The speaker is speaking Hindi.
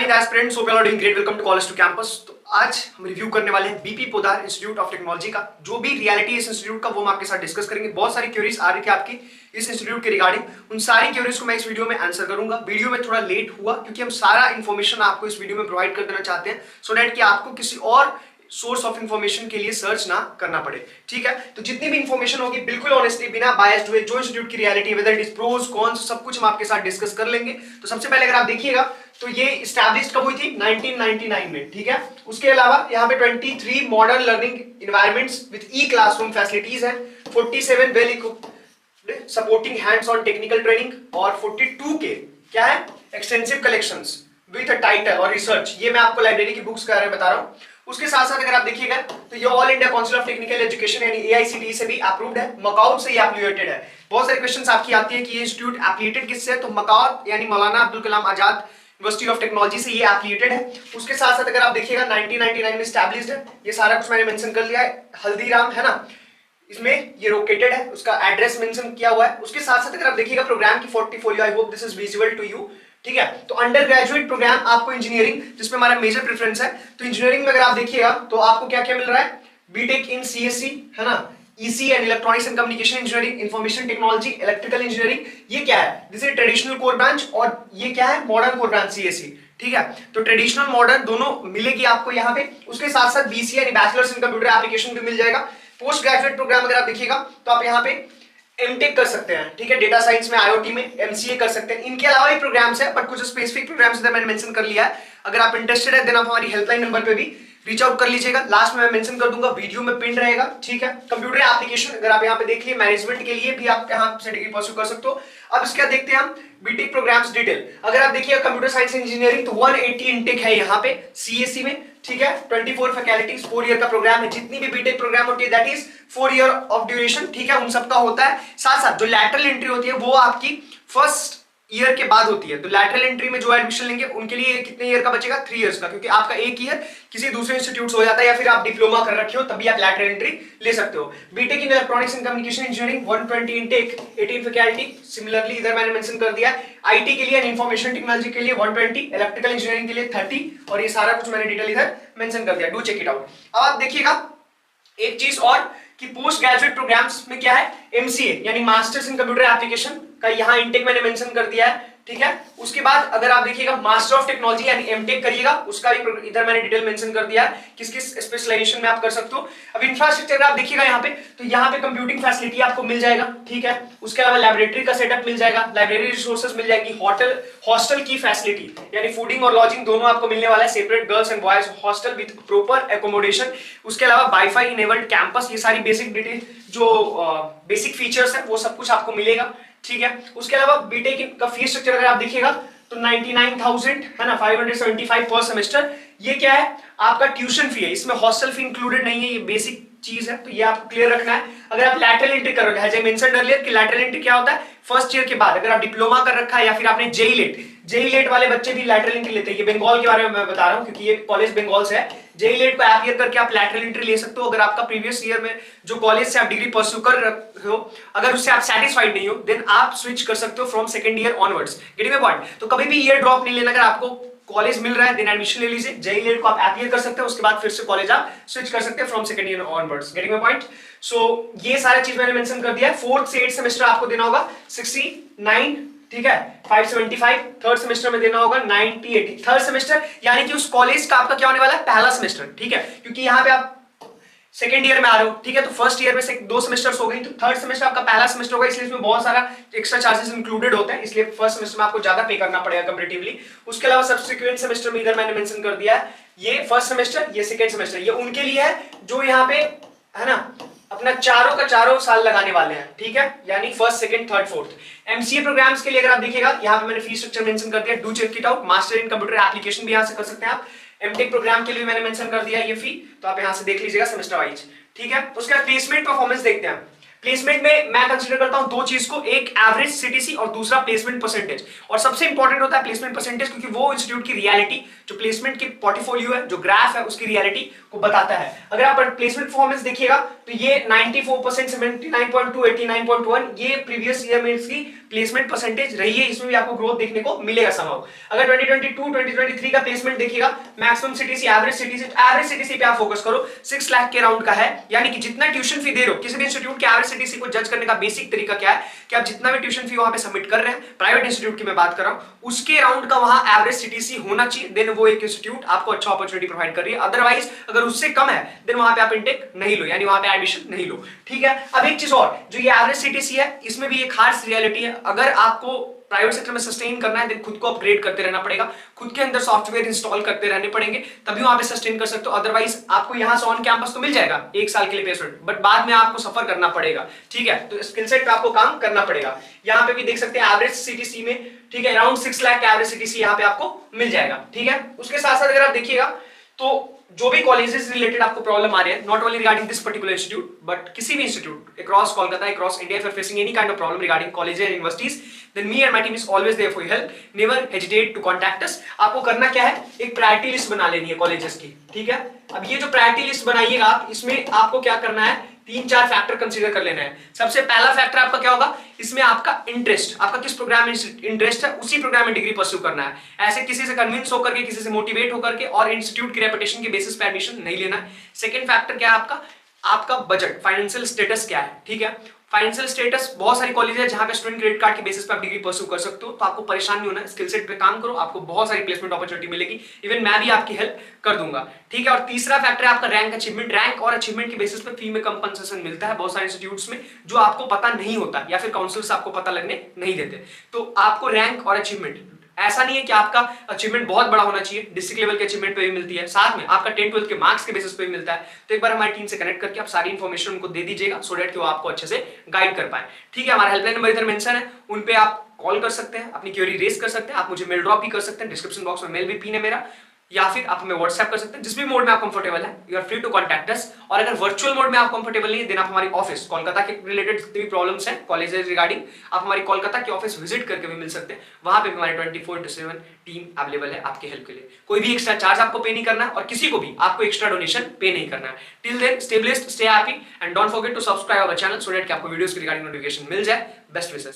Morning aspirants, hope you are doing great. Welcome to college to campus. तो आज हम रिव्यू करने वाले हैं BP Poddar institute of technology का। जो भी रियलिटी है इस इंस्टीट्यूट का वो हम आपके साथ डिस्कस करेंगे। बहुत सारी क्वेरीज आ रही थी आपकी इस इंस्टीट्यूट के रिगार्डिंग, उन सारी क्वेरीज को मैं इस वीडियो में आंसर करूंगा। वीडियो में थोड़ा लेट हुआ क्योंकि हम सारा इन्फॉर्मेशन आपको इस वीडियो में प्रोवाइड कर देना चाहते हैं, सो दैट कि आपको किसी और सोर्स ऑफ इंफॉर्मेशन के लिए सर्च ना करना पड़े। ठीक है, तो जितनी भी इंफॉर्मेशन होगी बिल्कुल ऑनेस्टली, बिना बायस्ड हुए, जो इंस्टीट्यूट की reality, whether it is pros cons, सब कुछ हम आपके साथ डिस्कस कर लेंगे। तो सबसे पहले अगर आप देखिएगा तो ये इस्टेब्लिश कब हुई थी? 1999 में। ठीक है, उसके अलावा यहाँ पे 23 modern learning environments with E classroom facilities हैं, 47 well equipped supporting hands on technical training, और 42 के क्या है extensive collections with a title और रिसर्च। ये मैं आपको लाइब्रेरी की बुक्स के बारे में बता रहा हूँ। उसके साथ साथ अगर आप देखिएगा तो ये all India council of technical education यानी एआईसीटीई से भी अप्रूव्ड है, मकाउ से ये एफिलिएटेड है। बहुत सारे क्वेश्चंस आपकी आती है कि ये इंस्टीट्यूट एफिलिएटेड किससे है, तो मकाउ यानी मौलाना Abdul Kalam Azad university of technology से ये एफिलिएटेड है। उसके साथ साथ अगर आप देखिएगा 1999 में एस्टैब्लिश्ड है। ये सारा कुछ मैंने मेंशन कर लिया है। हल्दीराम है ना, इसमें ये लोकेटेड है, उसका एड्रेस मेंशन किया हुआ है। उसके साथ साथ अगर आप देखिएगा प्रोग्राम की portfolio, I hope this is visible to you. ठीक है, तो अंडर ग्रेजुएट प्रोग्राम आपको इंजीनियरिंग, जिसमें हमारा मेजर प्रेफरेंस है, तो इंजीनियरिंग में अगर आप देखिएगा तो आपको क्या क्या मिल रहा है? बीटेक इन सीएससी है ना, EC and electronics and communication engineering, information technology, electrical engineering. ये क्या है? This is traditional core branch, और ये क्या है? Modern core branch CSC. ठीक है, तो ट्रेडिशनल मॉडर्न दोनों मिलेगी आपको यहाँ पे। उसके साथ साथ बीसीए यानी बैचलर्स इन कंप्यूटर एप्लीकेशन भी मिल जाएगा। पोस्ट ग्रेजुएट प्रोग्राम अगर आप देखिएगा तो आप यहाँ पे एमटेक कर सकते हैं। ठीक है, डेटा साइंस में, आईओटी में एमसीए कर सकते हैं। इनके अलावा भी प्रोग्राम्स है, बट कुछ स्पेसिफिक प्रोग्राम्स इधर मैंने मेंशन कर लिया है। अगर आप इंटरेस्टेड है देन आप हमारी हेल्पलाइन नंबर पे भी रीच आउट कर लीजिएगा। लास्ट में मैं मेंशन कर दूंगा, वीडियो में पिन रहेगा। ठीक है, कंप्यूटर एप्लीकेशन अगर आप यहाँ पे देख लिए, मैनेजमेंट के लिए भी आप यहाँ से डिग्री परस्यू कर सकते हो। अब इसके बाद देखते हैं हम बीटेक प्रोग्राम्स डिटेल। अगर आप देखिए कंप्यूटर साइंस इंजीनियरिंग तो 180 इनटेक है यहाँ पे सीएससी में। ठीक है, 24 फैकल्टीज, 4 ईयर का प्रोग्राम है। जितनी भी बीटेक प्रोग्राम होती है that is 4 year of duration. ठीक है, उन सबका होता है। साथ साथ जो लैटरल एंट्री होती है वो आपकी फर्स्ट ईयर के बाद होती है। तो लैटरल एंट्री में जो एडमिशन लेंगे उनके लिए कितने ईयर का बचेगा? 3 इयर्स का, क्योंकि आपका एक ईयर किसी दूसरे इंस्टीट्यूट से हो जाता है, या फिर आप डिप्लोमा कर रखे हो तभी आप लैटरल एंट्री ले सकते हो। BTech in electronics and communication engineering 120 intake, 18 faculty. Similarly इधर मैंने मेंशन कर दिया आईटी के लिए, इंफॉर्मेशन टेक्नोलॉजी के लिए 120, इलेक्ट्रिकल इंजीनियरिंग के लिए 30, और ये सारा कुछ मैंने डिटेल इधर मेंशन कर दिया। Do check it out. अब आप देखिएगा एक चीज और कि पोस्ट ग्रेजुएट प्रोग्राम्स में क्या है, एमसीए यानी मास्टर्स इन कंप्यूटर एप्लीकेशन का यहाँ इनटेक मैंने मेंशन कर दिया है। ठीक है, उसके बाद अगर आप देखिएगा मास्टर ऑफ टेक्नोलॉजी यानी एमटेक करिएगा, उसका भी इधर मैंने डिटेल मेंशन कर दिया है किस किस स्पेशलाइजेशन में आप कर सकते हो। अब इंफ्रास्ट्रक्चर आप देखिएगा यहाँ पे, तो यहाँ पे कंप्यूटिंग फैसिलिटी आपको मिल जाएगा। ठीक है, उसके अलावा लैबोरेटरी का सेटअप मिल जाएगा, लाइब्रेरी रिसोर्सेज मिल जाएगी, हॉस्टल की फैसिलिटी यानी फूडिंग और लॉजिंग दोनों आपको मिलने वाला है, separate girls and boys hostel with proper accommodation. उसके अलावा वाईफाई इनेबल्ड कैंपस, ये सारी बेसिक डिटेल जो बेसिक फीचर्स है वो सब कुछ आपको मिलेगा। ठीक है, उसके अलावा बीटेक का फीस स्ट्रक्चर अगर आप देखिएगा तो 99,000 है ना, 575 पर सेमेस्टर। ये क्या है? आपका ट्यूशन फी है, इसमें हॉस्टल फी इंक्लूडेड नहीं है, ये बेसिक चीज है, तो ये आपको क्लियर रखना है। अगर आप लैटरल एंट्री करोगे, एज आई मेंशन्ड अर्लियर कि लैटरल एंट्री क्या होता है, फर्स्ट ईयर के बाद अगर आप डिप्लोमा कर रखा है या फिर आपने जेई लेट वाले बच्चे भी लैटरल एंट्री लेते हैं। ये बंगाल के बारे में मैं बता रहा हूं क्योंकि ये कॉलेज बंगाल से है। जेई लेट को अपीयर करके आप लैटरल एंट्री ले सकते हो। अगर आपका प्रीवियस ईयर में जो कॉलेज से आप डिग्री परस्यू कर रहे हो, अगर उससे आप सेटिस्फाइड नहीं हो देन आप स्विच कर सकते हो from second year onwards. Getting my point? तो कभी भी ईयर ड्रॉप नहीं लेना। अगर आपको कॉलेज मिल रहा है देन एडमिशन ले लीजिए। जेई लेट को आप अपीयर कर सकते हो, उसके बाद फिर से कॉलेज आप स्विच कर सकते हैं from second year onwards. Getting my point? So ये सारी चीज मैंने मेंशन कर दिया है। 4th से 8th सेमेस्टर आपको देना होगा 69, ठीक है, 575। थर्ड सेमेस्टर में देना होगा 90, 80। थर्ड सेमेस्टर यानी कि उस कॉलेज का आपका क्या होने वाला है? पहला सेमेस्टर। ठीक है, क्योंकि यहाँ पे आप सेकेंड ईयर में आ रहे हो। ठीक है, तो फर्स्ट ईयर में से 2 सेमेस्टर्स हो गई, तो थर्ड सेमेस्टर आपका पहला सेमेस्टर होगा, इसलिए इसमें बहुत सारा एक्स्ट्रा चार्जेस इंक्लूडेड होते हैं, इसलिए फर्स्ट सेमेस्टर में आपको ज्यादा पे करना पड़ेगा कंपैरेटिवली। उसके अलावा सब्सिक्वेंट सेमेस्टर में इधर मैंने मेंशन कर दिया है, ये फर्स्ट सेमेस्टर, ये सेकेंड सेमेस्टर, ये उनके लिए है जो यहाँ पे है ना अपना चारों का चारों साल लगाने वाले हैं। ठीक है, यानी first, second, third, fourth. MCA programs के लिए अगर आप देखिएगा यहाँ पे मैंने फीस स्ट्रक्चर मेंशन कर दिया। Do check it out. Master in computer application भी यहाँ से कर सकते हैं आप। एमटेक प्रोग्राम के लिए मैंने मेंशन कर दिया ये फी, तो आप यहाँ से देख लीजिएगा सेमेस्टर वाइज। ठीक है, उसके बाद प्लेसमेंट परफॉर्मेंस देखते हैं। प्लेसमेंट में मैं कंसीडर करता हूं 2 चीज को, एक एवरेज सीटीसी और दूसरा प्लेसमेंट परसेंटेज। और सबसे इंपॉर्टेंट होता है प्लेसमेंट परसेंटेज, क्योंकि वो इंस्टीट्यूट की रियलिटी, जो प्लेसमेंट की पोर्टफोलियो है, जो ग्राफ है, उसकी रियलिटी को बताता है। अगर आप प्लेसमेंट परफॉर्मेंस देखिएगा तो ये 94%, 79.2, 89.1 ये प्रीवियस ईयर में इसकी प्लेसमेंट परसेंटेज रही है, इसमें भी आपको ग्रोथ देखने को मिलेगा समाव। अगर 2022 2023 का प्लेसमेंट देखिएगा, मैक्सिमम सीटीसी, एवरेज सीटीसी पे आप फोकस करो, 6 लाख के राउंड का है। यानी कि जितना ट्यूशन फी दे रहे हो, किसी भी इंस्टीट्यूट के एवरेज सीटीसी को जज करने का बेसिक तरीका क्या है कि आप जितना भी ट्यूशन फी वहां पे सबमिट कर रहे हैं, प्राइवेट इंस्टीट्यूट की मैं बात कर रहा हूं, उसके राउंड का वहां एवरेज सीटीसी होना चाहिए, देन वो एक इंस्टीट्यूट आपको अच्छा अपॉर्चुनिटी प्रोवाइड कर रही है। अदरवाइज अगर उससे कम है देन वहां पे आप इनटेक नहीं लो, यानी वहां पे एडमिशन नहीं लो। ठीक है, अब एक चीज और, जो ये एवरेज सीटीसी है इसमें भी एक हार्श रियलिटी है। अगर आपको प्राइवेट सेक्टर में सस्टेन करना है, खुद को अपग्रेड करते रहना पड़ेगा, खुद के अंदर सॉफ्टवेयर इंस्टॉल करते रहने पड़ेंगे, तभी वहां पे सस्टेन कर सकते हो। अदरवाइज आपको यहां से ऑन कैंपस तो मिल जाएगा 1 साल के लिए प्लेसमेंट, बट बाद में आपको सफर करना पड़ेगा। ठीक है, तो स्किल सेट पे आपको काम करना पड़ेगा। यहां पे भी देख सकते हैं एवरेज सीटीसी में, ठीक है, अराउंड 6 लाख का एवरेज सीटीसी यहां पे आपको मिल जाएगा। ठीक है, उसके साथ साथ अगर आप देखिएगा तो जो भी कॉलेजेस रिलेटेड आपको प्रॉब्लम आ रही है, not only regarding this particular institute but किसी भी institute across Kolkata, across India, if you're facing any kind of problem regarding colleges and universities, then me and my team is always there for your help. Never hesitate to contact us. आपको करना क्या है, एक प्रायोरिटी लिस्ट बना लेनी है कॉलेजेस की। ठीक है, अब ये जो प्रायोरिटी लिस्ट बनाइएगा आप, इसमें आपको क्या करना है, 3-4 फैक्टर कंसीडर कर लेना है। सबसे पहला फैक्टर आपका क्या होगा, इसमें आपका इंटरेस्ट, आपका किस प्रोग्राम में इंटरेस्ट है, उसी प्रोग्राम में डिग्री परस्यू करना है। ऐसे किसी से कन्विंस होकर के, किसी से मोटिवेट होकर के और इंस्टीट्यूट की रेपुटेशन के बेसिस पे एडमिशन नहीं लेना है। सेकंड फैक्टर क्या है आपका बजट, फाइनेंशियल स्टेटस क्या है। ठीक है, फाइनेंशियल स्टेटस, बहुत सारी कॉलेज है जहां पे स्टूडेंट क्रेडिट कार्ड के बेसिस पे आप डिग्री परस्यू कर सकते हो, तो आपको परेशान नहीं होना है, स्किल सेट पे काम करो, आपको बहुत सारी प्लेसमेंट अपॉर्चुनिटी मिलेगी, इवन मैं भी आपकी हेल्प कर दूंगा। ठीक है, और तीसरा फैक्टर है आपका रैंक अचीवमेंट। रैंक और अचीवमेंट के बेसिस पे फी में कंपनसेशन मिलता है बहुत सारे इंस्टीट्यूट्स में, जो आपको पता नहीं होता या फिर काउंसिल्स आपको पता लगने नहीं देते। तो आपको रैंक और अचीवमेंट, ऐसा नहीं है कि आपका अचीवमेंट बहुत बड़ा होना चाहिए, डिस्ट्रिक्ट लेवल के अचीवमेंट पे भी मिलती है, साथ में आपका 10th-12th के मार्क्स के बेसिस पे भी मिलता है। तो एक बार हमारी टीम से कनेक्ट करके आप सारी इन्फॉर्मेशन उनको दे दीजिएगा, सो दैट कि वो आपको अच्छे से गाइड कर पाए। ठीक है, हमारा हेल्पलाइन नंबर इधर मेंशन है, उन पे आप कॉल कर सकते हैं, अपनी क्वेरी रेज कर सकते हैं, आप मुझे मेल ड्रॉप भी कर सकते हैं, डिस्क्रिप्शन बॉक्स में मेल भी पिन है मेरा, या फिर आप हमें व्हाट्सएप कर सकते हैं, जिस भी मोड में आप कंफर्टेबल है, you are free to contact us. और अगर वर्चुअल मोड में आप कंफर्टेबल नहीं है, देन आप हमारी ऑफिस कोलकाता के रिलेटेड जितनी भी प्रॉब्लम्स हैं कॉलेजेस रिगार्डिंग, आप हमारी कोलकाता की ऑफिस विजिट करके भी मिल सकते हैं। वहां पे भी हमारी 24/7 टीम अवेलेबल है आपकी हेल्प के लिए। कोई भी एक्स्ट्रा चार्ज आपको पे नहीं करना है और किसी को भी आपको एक्स्ट्रा डोनेशन पे नहीं करना है। Till then stay blessed, stay happy and don't forget to subscribe our channel, so that कि आपको वीडियोस की रिगार्डिंग नोटिफिकेशन मिल जाए। Best wishes.